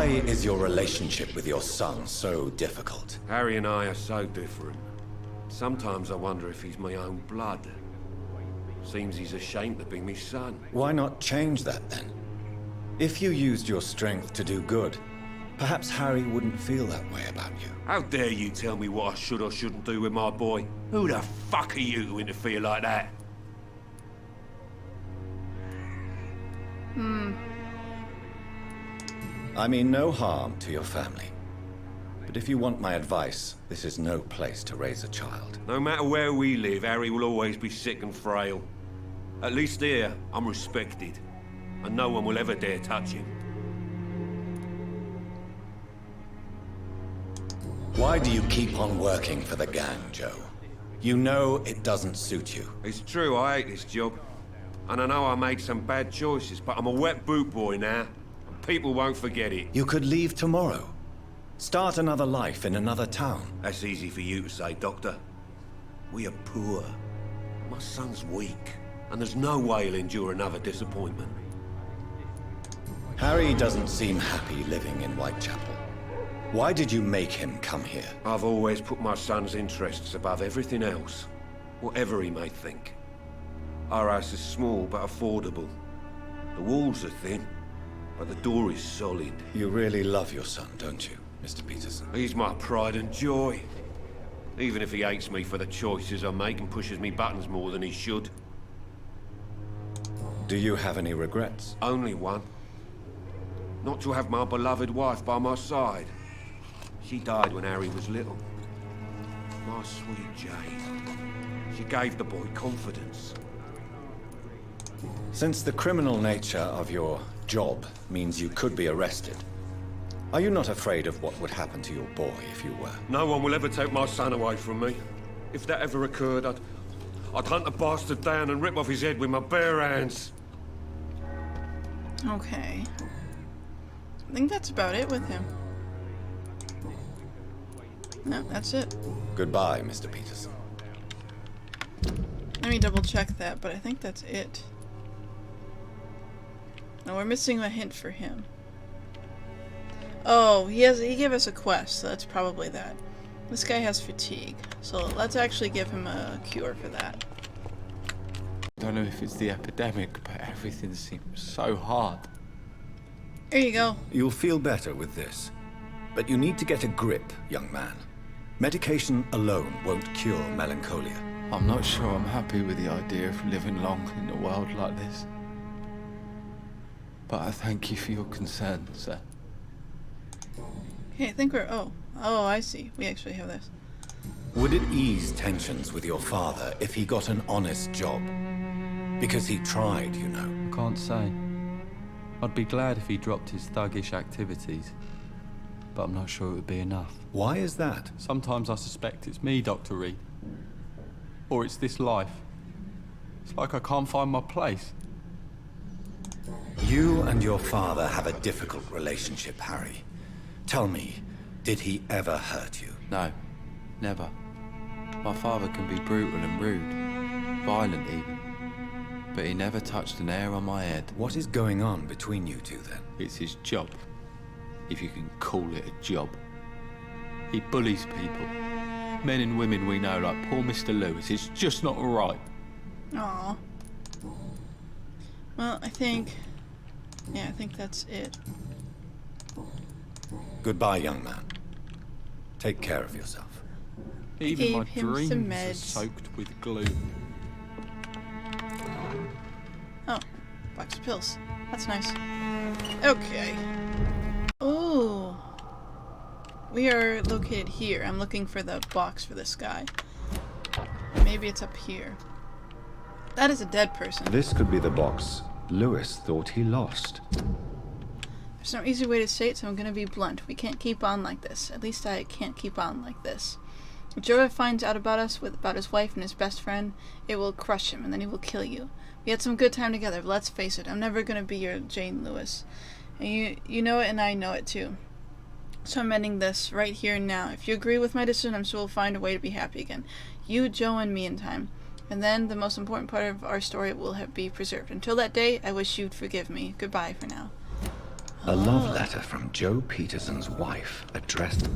Why is your relationship with your son so difficult? Harry and I are so different. Sometimes I wonder if he's my own blood. Seems he's ashamed to be my son. Why not change that then? If you used your strength to do good, perhaps Harry wouldn't feel that way about you. How dare you tell me what I should or shouldn't do with my boy? Who the fuck are you to interfere like that? I mean no harm to your family. But if you want my advice, this is no place to raise a child. No matter where we live, Harry will always be sick and frail. At least here, I'm respected. And no one will ever dare touch him. Why do you keep on working for the gang, Joe? You know it doesn't suit you. It's true, I hate this job. And I know I made some bad choices, but I'm a wet boot boy now. And people won't forget it. You could leave tomorrow. Start another life in another town. That's easy for you to say, Doctor. We are poor. My son's weak. And there's no way he'll endure another disappointment. Harry doesn't seem happy living in Whitechapel. Why did you make him come here? I've always put my son's interests above everything else. Whatever he may think. Our house is small but affordable. The walls are thin, but the door is solid. You really love your son, don't you, Mr. Peterson? He's my pride and joy. Even if he hates me for the choices I make and pushes me buttons more than he should. Do you have any regrets? Only one. Not to have my beloved wife by my side. She died when Harry was little. My sweet Jane. She gave the boy confidence. Since the criminal nature of your job means you could be arrested, are you not afraid of what would happen to your boy if you were? No one will ever take my son away from me. If that ever occurred, I'd hunt the bastard down and rip off his head with my bare hands. Okay. I think that's about it with him. No, that's it. Goodbye, Mr. Peterson. Let me double check that, but I think that's it. No, we're missing a hint for him. Oh, he gave us a quest, so that's probably that. This guy has fatigue, so let's actually give him a cure for that. I don't know if it's the epidemic, but everything seems so hard. There you go. You'll feel better with this. But you need to get a grip, young man. Medication alone won't cure melancholia. I'm not sure I'm happy with the idea of living long in a world like this. But I thank you for your concern, sir. Okay, I think we're... Oh, I see. We actually have this. Would it ease tensions with your father if he got an honest job? Because he tried, you know. I can't say. I'd be glad if he dropped his thuggish activities. But I'm not sure it would be enough. Why is that? Sometimes I suspect it's me, Dr. Reed. Or it's this life. It's like I can't find my place. You and your father have a difficult relationship, Harry. Tell me, did he ever hurt you? No, never. My father can be brutal and rude, violent even. But he never touched an hair on my head. What is going on between you two then? It's his job, if you can call it a job. He bullies people. Men and women we know, like poor Mr. Lewis. It's just not right. Aww. Well, I think that's it. Goodbye, young man. Take care of yourself. Even my Gave him dreams some are meds. soaked with gloom. Oh, box of pills. That's nice. Okay. Ooh. We are located here. I'm looking for the box for this guy. Maybe it's up here. That is a dead person. This could be the box Lewis thought he lost. There's no easy way to say it, so I'm gonna be blunt. We can't keep on like this. At least I can't keep on like this. If Joe finds out about us, about his wife and his best friend, it will crush him, and then he will kill you. We had some good time together, but let's face it, I'm never gonna be your Jane Lewis. And you know it, and I know it too. So I'm ending this right here and now. If you agree with my decision, I'm sure we'll find a way to be happy again. You, Joe, and me in time. And then the most important part of our story will be preserved. Until that day, I wish you'd forgive me. Goodbye for now. A love letter from Joe Peterson's wife, addressed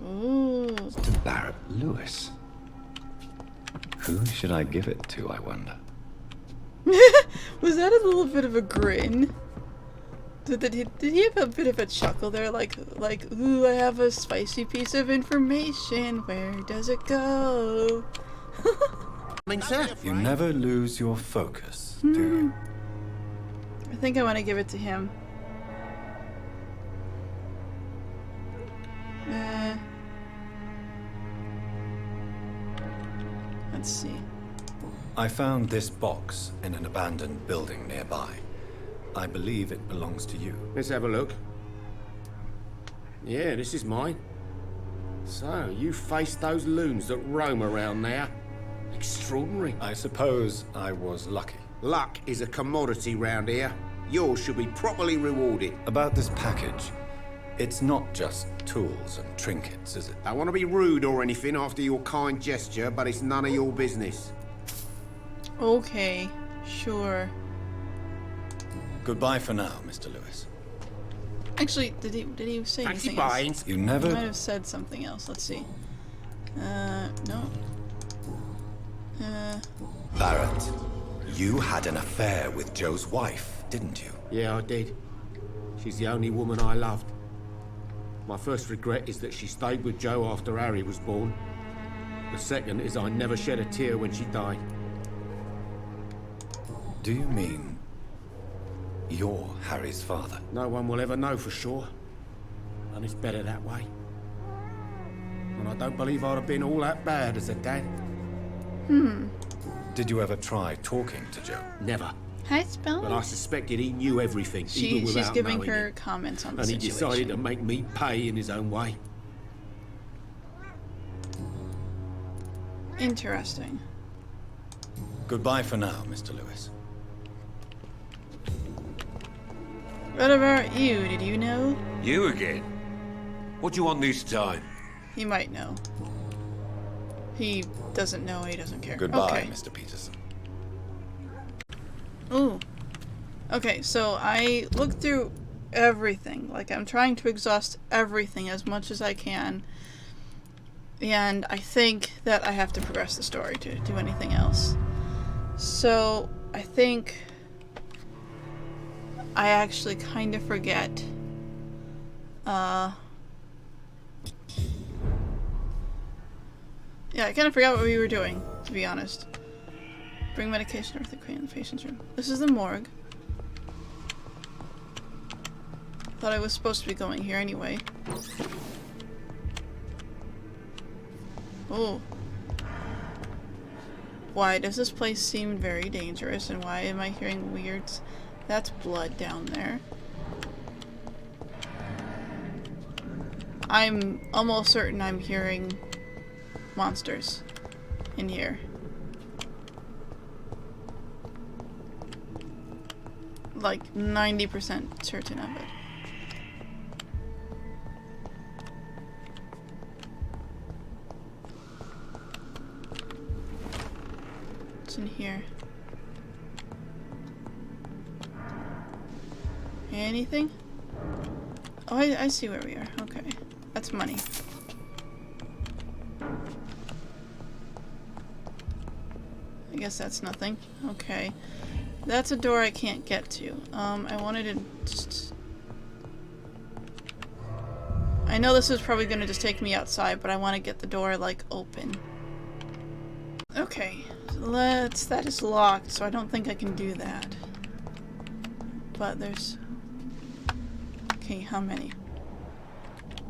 Ooh. to Barrett Lewis. Who should I give it to, I wonder? Was that a little bit of a grin? Did he have a bit of a chuckle there? Like, ooh, I have a spicy piece of information. Where does it go? You never lose your focus, do you? I think I want to give it to him. Let's see. I found this box in an abandoned building nearby. I believe it belongs to you. Let's have a look. Yeah, this is mine. So, you faced those loons that roam around there. Extraordinary. I suppose I was lucky. Luck is a commodity round here. Yours should be properly rewarded. About this package, it's not just tools and trinkets, is it? I want to be rude or anything after your kind gesture, but it's none of your business. Okay, sure. Goodbye for now, Mr. Lewis. Actually, did he say Fancy anything else? buying. You He never... might have said something else. Let's see. No. Barrett, you had an affair with Joe's wife, didn't you? Yeah, I did. She's the only woman I loved. My first regret is that she stayed with Joe after Harry was born. The second is I never shed a tear when she died. Do you mean you're Harry's father? No one will ever know for sure. And it's better that way. And I don't believe I'd have been all that bad as a dad. Did you ever try talking to Joe? Never. Hi, Spell. But I suspected he knew everything, even without She's giving knowing her it. comments on the And he situation. decided to make me pay in his own way. Interesting. Goodbye for now, Mr. Lewis. What about you? Did you know? You again? What do you want this time? He might know. He doesn't know. He doesn't care. Goodbye, Okay. Mr. Peterson. Ooh. Okay, so I looked through everything. Like, I'm trying to exhaust everything as much as I can. And I think that I have to progress the story to do anything else. So, I think I actually kind of forget. Yeah, I kind of forgot what we were doing, to be honest. Bring medication over to the crane in the patient's room. This is the morgue. Thought I was supposed to be going here anyway. Oh. Why does this place seem very dangerous, and why am I hearing weirds? That's blood down there. I'm almost certain I'm hearing monsters in here. Like 90% certain of it. What's in here? Anything? Oh, I see where we are. Okay. That's money. I guess that's nothing. Okay. That's a door I can't get to. I wanted to just... I know this is probably gonna just take me outside, but I want to get the door, like, open. Okay. That is locked, so I don't think I can do that. But there's... Okay, how many?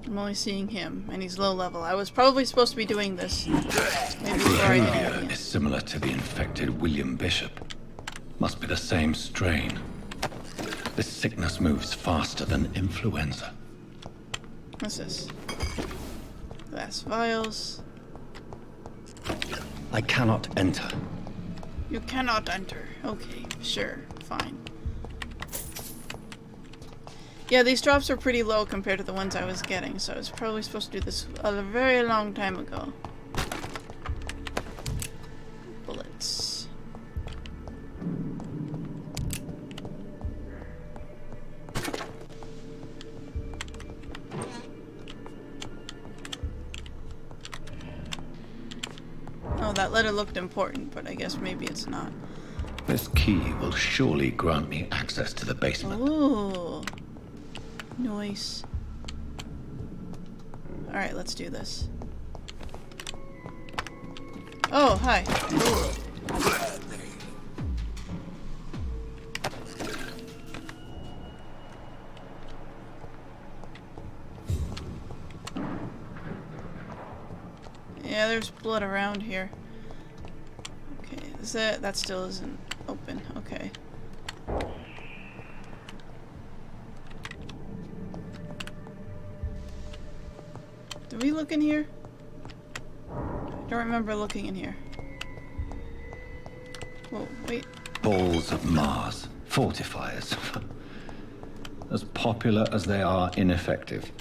I'm only seeing him, and he's low level. I was probably supposed to be doing this. Maybe before I Behavior did. is similar to the infected William Bishop. Must be the same strain. This sickness moves faster than influenza. What's this? Glass vials. I cannot enter. You cannot enter. Okay, sure, fine. Yeah, these drops are pretty low compared to the ones I was getting, so I was probably supposed to do this a very long time ago. Bullets. Oh, that letter looked important, but I guess maybe it's not. This key will surely grant me access to the basement. Ooh. Nice. Alright, let's do this. Oh, hi. Yeah, there's blood around here. Okay, is that still isn't open. Okay. Did we look in here? I don't remember looking in here. Whoa, wait. Balls of Mars. Fortifiers. As popular as they are ineffective.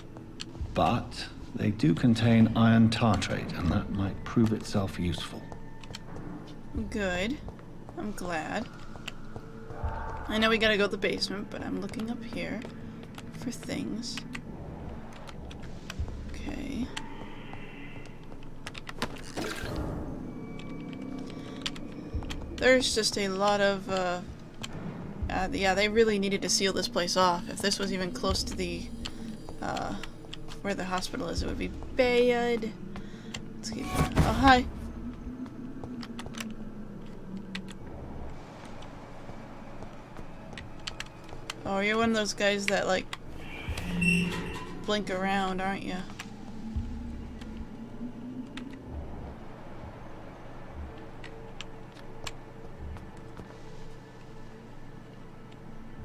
But they do contain iron tartrate, and that might prove itself useful. Good. I'm glad. I know we gotta go to the basement, but I'm looking up here for things. Okay. There's just a lot of, yeah, they really needed to seal this place off. If this was even close to the, where the hospital is, it would be bad. Let's keep going. Oh, hi. Oh, you're one of those guys that, like, blink around, aren't you?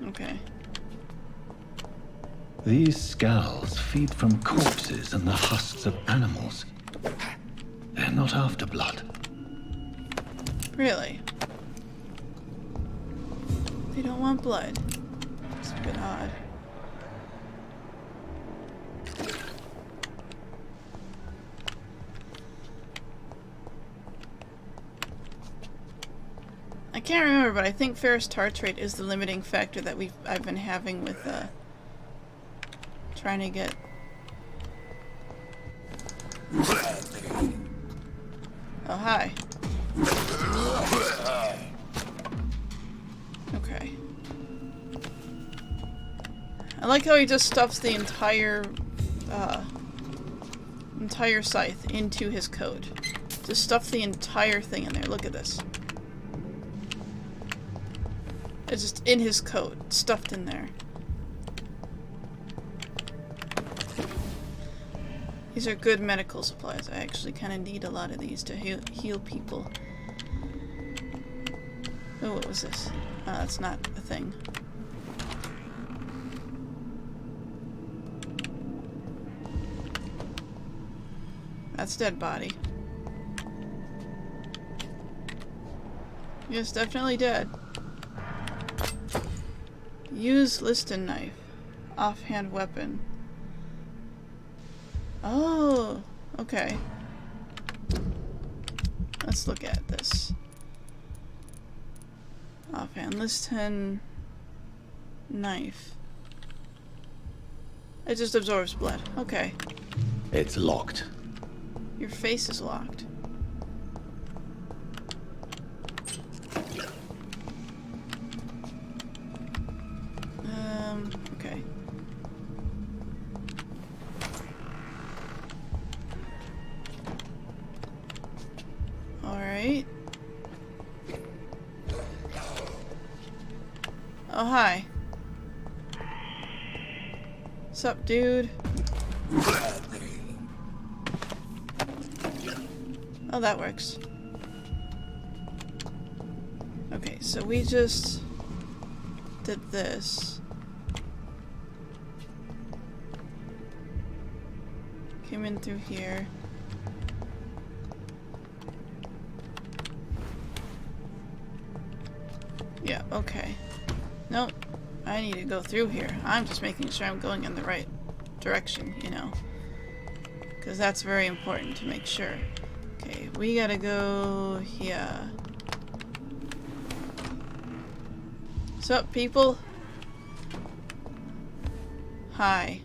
Okay. These skulls feed from corpses and the husks of animals. They're not after blood. Really? They don't want blood. It's a bit odd. I can't remember, but I think ferrous tartrate is the limiting factor that I've been having with trying to get. Oh, hi. Okay. I like how he just stuffs the entire scythe into his coat. Just stuff the entire thing in there. Look at this. It's just in his coat, stuffed in there. These are good medical supplies. I actually kind of need a lot of these to heal people. Oh, what was this? That's not a thing. That's dead body. Yes, definitely dead. Use Liston knife. Offhand weapon. Oh, okay. Let's look at this. Offhand Liston knife. It just absorbs blood. Okay. It's locked. Your face is locked. Okay. Alright. Oh, hi. Sup, dude? Oh, that works. Okay, so we just did this. Came in through here. Yeah, okay. Nope. I need to go through here. I'm just making sure I'm going in the right direction, you know. Because that's very important to make sure. Okay, we gotta go here. What's up, people? Hi.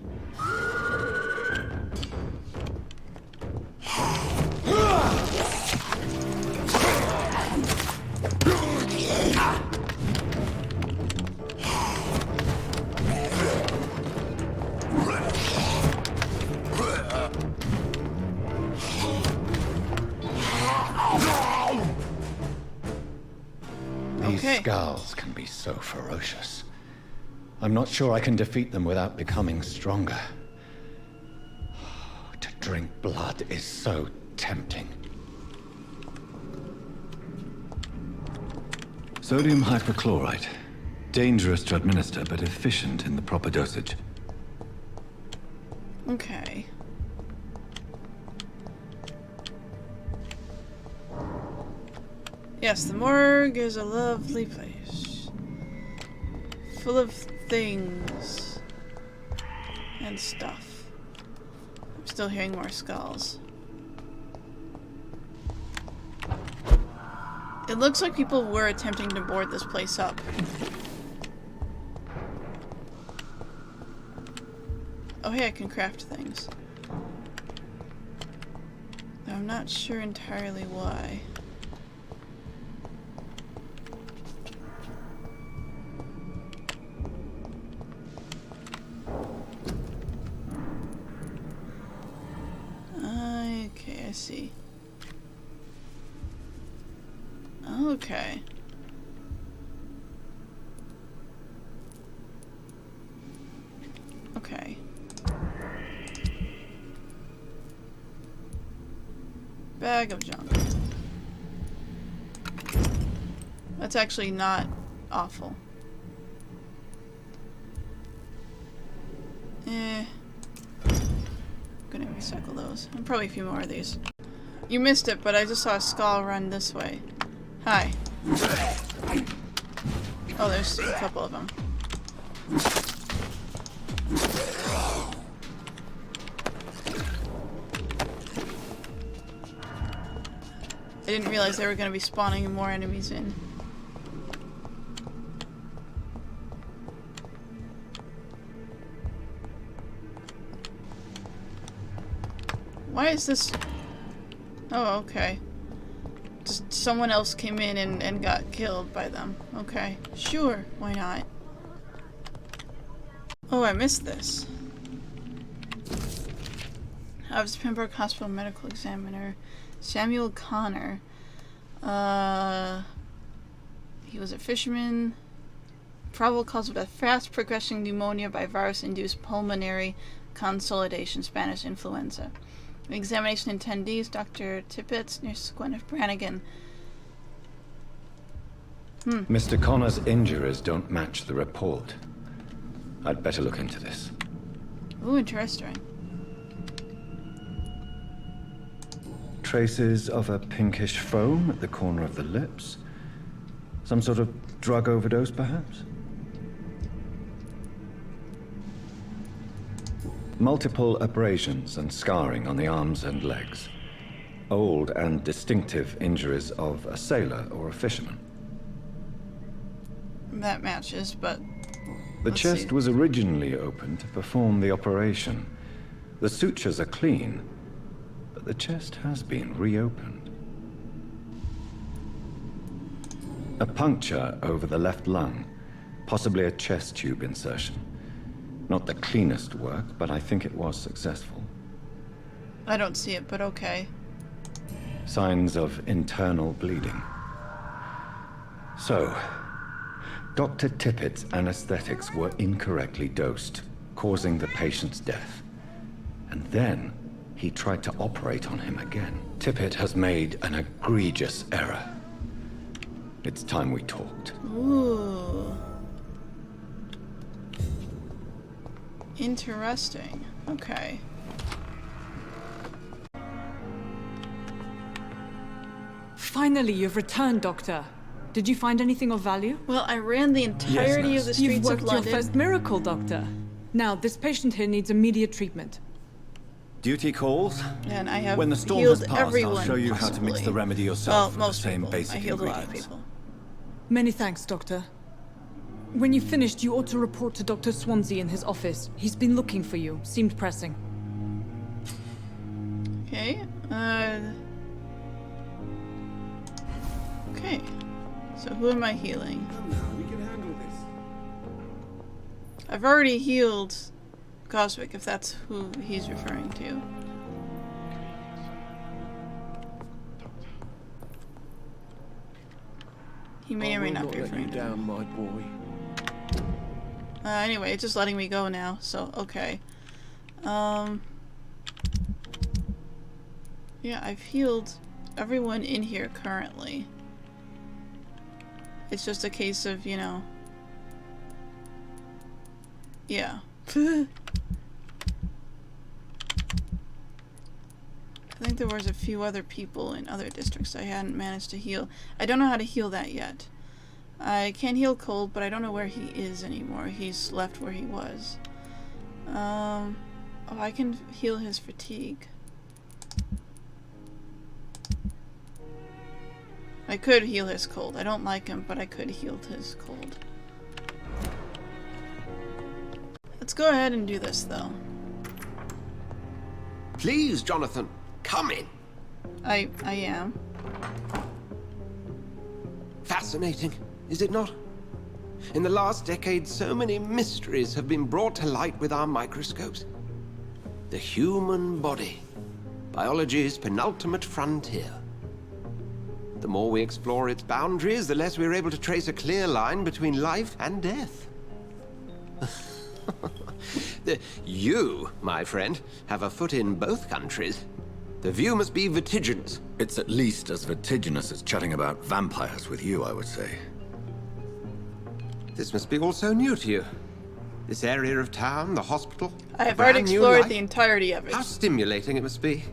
Skulls can be so ferocious. I'm not sure I can defeat them without becoming stronger. To drink blood is so tempting. Sodium hypochlorite. Dangerous to administer, but efficient in the proper dosage. Okay. Yes, the morgue is a lovely place. Full of things. And stuff. I'm still hearing more skulls. It looks like people were attempting to board this place up. Oh hey, I can craft things. Though I'm not sure entirely why. Okay, I see. Okay. Okay. Bag of junk. That's actually not awful. Gonna recycle those. And probably a few more of these. You missed it, but I just saw a skull run this way. Hi. Oh, there's a couple of them. I didn't realize they were going to be spawning more enemies in. Why is this... Oh, okay. Just someone else came in and got killed by them. Okay. Sure, why not? Oh, I missed this. I was Pembroke Hospital Medical Examiner. Samuel Connor. He was a fisherman. Probable cause of death: fast progressing pneumonia by virus-induced pulmonary consolidation, Spanish influenza. Examination attendees: Dr. Tippett, Nurse Gwyneth Brannigan. Mr. Connor's injuries don't match the report. I'd better look into this. Ooh, interesting. Traces of a pinkish foam at the corner of the lips. Some sort of drug overdose, perhaps? Multiple abrasions and scarring on the arms and legs. Old and distinctive injuries of a sailor or a fisherman. That matches, but... The chest was originally opened to perform the operation. The sutures are clean, but the chest has been reopened. A puncture over the left lung, possibly a chest tube insertion. Not the cleanest work, but I think it was successful. I don't see it, but okay. Signs of internal bleeding. So, Dr. Tippett's anesthetics were incorrectly dosed, causing the patient's death. And then, he tried to operate on him again. Tippett has made an egregious error. It's time we talked. Ooh. Interesting. Okay. Finally, you've returned, Doctor. Did you find anything of value? Well, I ran the entirety of the streets You've worked of your London. first miracle, Doctor. Now, this patient here needs immediate treatment. Duty calls. And I have When the storm healed has passed, everyone, I'll show you how to mix possibly. the remedy Well, yourself with the most same people. basic I healed a lot of ingredients. people. Many thanks, Doctor. When you've finished, you ought to report to Dr. Swansea in his office. He's been looking for you. Seemed pressing. Okay. Okay. So who am I healing? We can handle this. I've already healed Coswick, if that's who he's referring to. He may or may not be a friend. down, my boy. Anyway, it's just letting me go now, so okay. Yeah, I've healed everyone in here currently. It's just a case of, you know... Yeah. I think there was a few other people in other districts I hadn't managed to heal. I don't know how to heal that yet. I can heal cold, but I don't know where he is anymore. He's left where he was. Oh, I can heal his fatigue. I could heal his cold. I don't like him, but I could heal his cold. Let's go ahead and do this, though. Please, Jonathan, come in. I am. Fascinating, is it not? In the last decade, so many mysteries have been brought to light with our microscopes. The human body, biology's penultimate frontier. The more we explore its boundaries, the less we're able to trace a clear line between life and death. You, my friend, have a foot in both countries. The view must be vertiginous. It's at least as vertiginous as chatting about vampires with you, I would say. This must be all so new to you. This area of town, the hospital. I have already brand new explored life. the entirety of it. How stimulating it must be.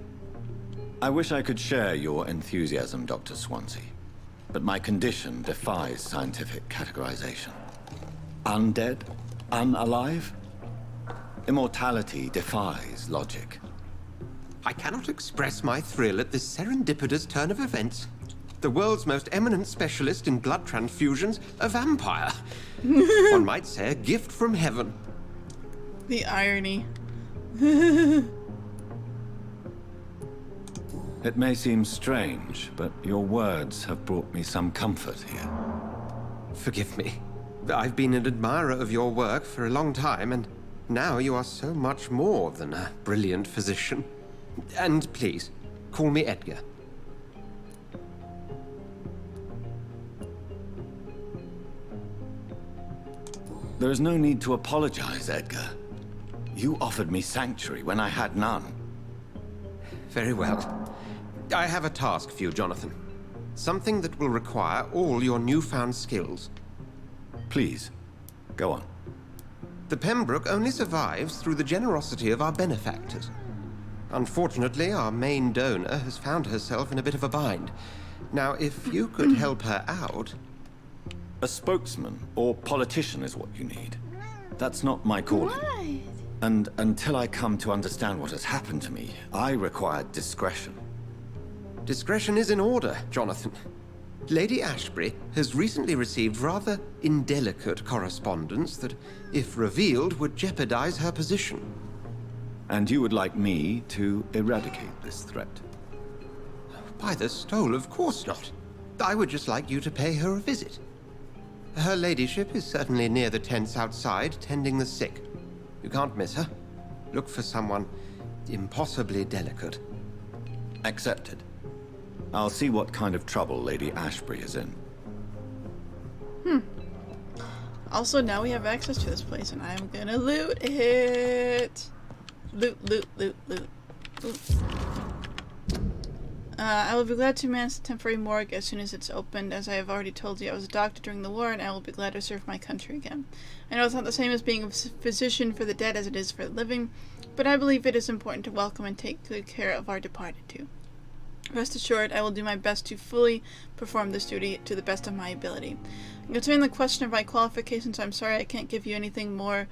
I wish I could share your enthusiasm, Dr. Swansea, but my condition defies scientific categorization. Undead? Unalive? Immortality defies logic. I cannot express my thrill at this serendipitous turn of events. The world's most eminent specialist in blood transfusions, a vampire. One might say a gift from heaven. The irony. It may seem strange, but your words have brought me some comfort here. Forgive me. I've been an admirer of your work for a long time, and now you are so much more than a brilliant physician. And please, call me Edgar. There is no need to apologize, Edgar. You offered me sanctuary when I had none. Very well. I have a task for you, Jonathan. Something that will require all your newfound skills. Please, go on. The Pembroke only survives through the generosity of our benefactors. Unfortunately, our main donor has found herself in a bit of a bind. Now, if you could help her out... A spokesman or politician is what you need. That's not my calling. And until I come to understand what has happened to me, I require discretion. Discretion is in order, Jonathan. Lady Ashbury has recently received rather indelicate correspondence that, if revealed, would jeopardize her position. And you would like me to eradicate this threat? By the stole, of course not. I would just like you to pay her a visit. Her ladyship is certainly near the tents outside, tending the sick. You can't miss her. Look for someone impossibly delicate. Accepted. I'll see what kind of trouble Lady Ashbury is in. Also, now we have access to this place, and I'm gonna loot it. Loot, loot, loot, loot. Loot. I will be glad to manage the temporary morgue as soon as it's opened. As I have already told you, I was a doctor during the war, and I will be glad to serve my country again. I know it's not the same as being a physician for the dead as it is for the living, but I believe it is important to welcome and take good care of our departed too. Rest assured, I will do my best to fully perform this duty to the best of my ability. Concerning the question of my qualifications, I'm sorry I can't give you anything more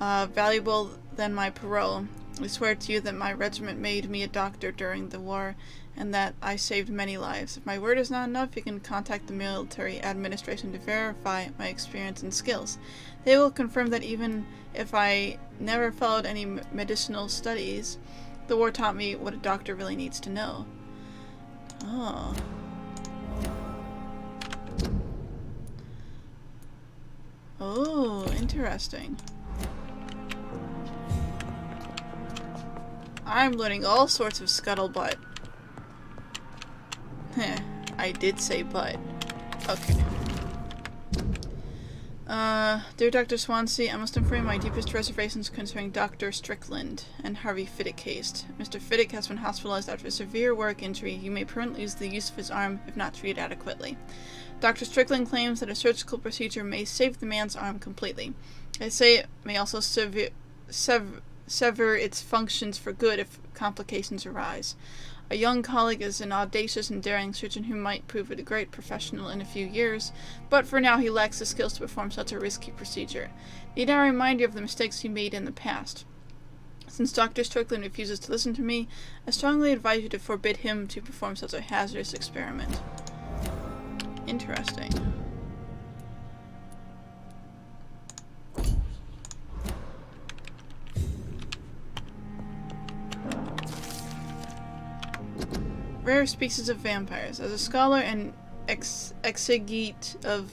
valuable than my parole. I swear to you that my regiment made me a doctor during the war, and that I saved many lives. If my word is not enough, you can contact the military administration to verify my experience and skills. They will confirm that even if I never followed any medicinal studies, the war taught me what a doctor really needs to know. Oh. Oh, interesting. I'm learning all sorts of scuttlebutt. Heh, I did say butt. Okay. Dear Dr. Swansea, I must inform you my deepest reservations concerning Dr. Strickland and Harvey Fiddick case. Mr. Fiddick has been hospitalized after a severe work injury. He may permanently lose the use of his arm if not treated adequately. Dr. Strickland claims that a surgical procedure may save the man's arm completely. They say it may also sever its functions for good if complications arise. A young colleague is an audacious and daring surgeon who might prove a great professional in a few years, but for now he lacks the skills to perform such a risky procedure. Need I remind you of the mistakes he made in the past? Since Dr. Strickland refuses to listen to me, I strongly advise you to forbid him to perform such a hazardous experiment. Interesting. Rare species of vampires. As a scholar and exegete of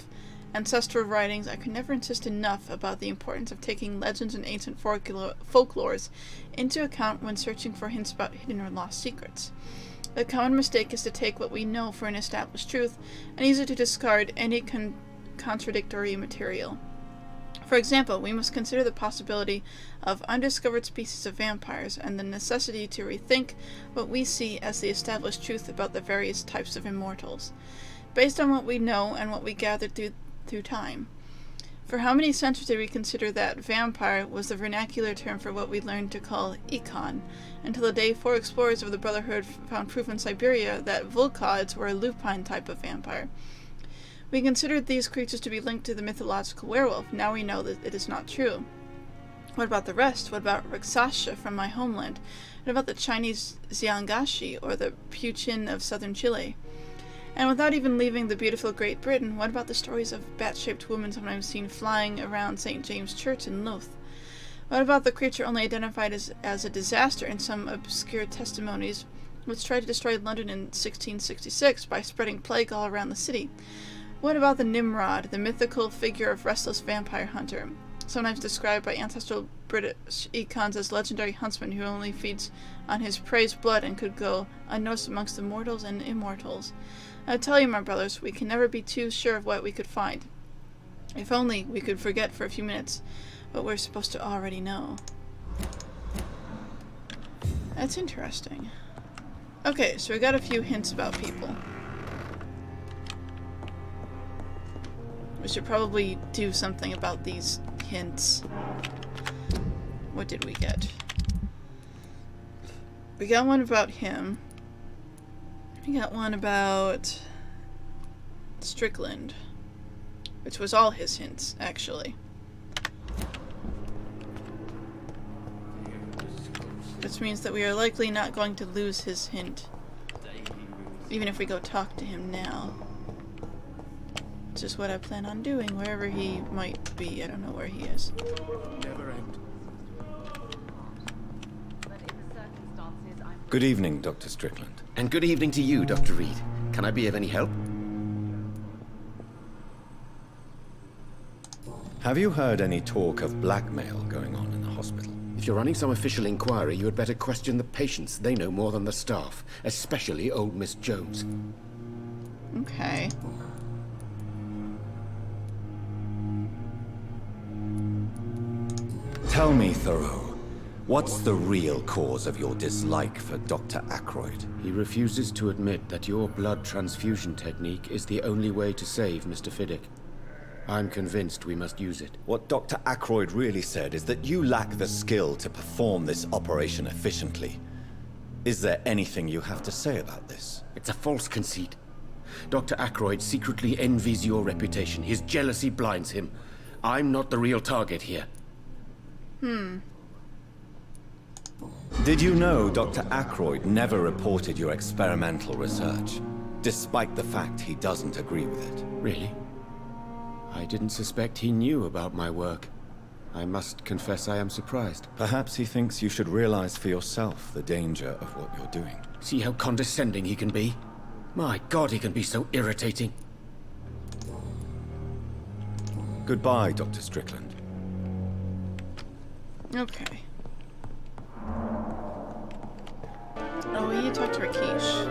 ancestral writings, I could never insist enough about the importance of taking legends and ancient folklores into account when searching for hints about hidden or lost secrets. The common mistake is to take what we know for an established truth, and easy to discard any contradictory material. For example, we must consider the possibility of undiscovered species of vampires and the necessity to rethink what we see as the established truth about the various types of immortals, based on what we know and what we gathered through time. For how many centuries did we consider that vampire was the vernacular term for what we learned to call ikon, until the day 4 explorers of the Brotherhood found proof in Siberia that Volkods were a lupine type of vampire. We considered these creatures to be linked to the mythological werewolf. Now we know that it is not true. What about the rest? What about Rakshasa from my homeland? What about the Chinese Xiangashi or the Puchin of southern Chile? And without even leaving the beautiful Great Britain, what about the stories of bat-shaped women sometimes seen flying around St. James' Church in Louth? What about the creature only identified as a disaster in some obscure testimonies, which tried to destroy London in 1666 by spreading plague all around the city? What about the Nimrod, the mythical figure of restless vampire hunter, sometimes described by ancestral British icons as legendary huntsman who only feeds on his prey's blood and could go unnoticed amongst the mortals and immortals? I tell you, my brothers, we can never be too sure of what we could find. If only we could forget for a few minutes what we're supposed to already know. That's interesting. Okay, so we got a few hints about people. We should probably do something about these hints. What did we get? We got one about him. We got one about Strickland, which was all his hints, actually. Which means that we are likely not going to lose his hint, even if we go talk to him now. Which is what I plan on doing, wherever he might be. I don't know where he is. Never end. Good evening, Dr. Strickland. And good evening to you, Dr. Reed. Can I be of any help? Have you heard any talk of blackmail going on in the hospital? If you're running some official inquiry, you had better question the patients. They know more than the staff, especially old Miss Jones. Okay. Tell me, Thoreau, what's the real cause of your dislike for Dr. Ackroyd? He refuses to admit that your blood transfusion technique is the only way to save Mr. Fiddick. I'm convinced we must use it. What Dr. Ackroyd really said is that you lack the skill to perform this operation efficiently. Is there anything you have to say about this? It's a false conceit. Dr. Ackroyd secretly envies your reputation. His jealousy blinds him. I'm not the real target here. Did you know Dr. Ackroyd never reported your experimental research, despite the fact he doesn't agree with it? Really? I didn't suspect he knew about my work. I must confess I am surprised. Perhaps he thinks you should realize for yourself the danger of what you're doing. See how condescending he can be? My God, he can be so irritating. Goodbye, Dr. Strickland. Okay. Oh, we need to talk to Rakesh.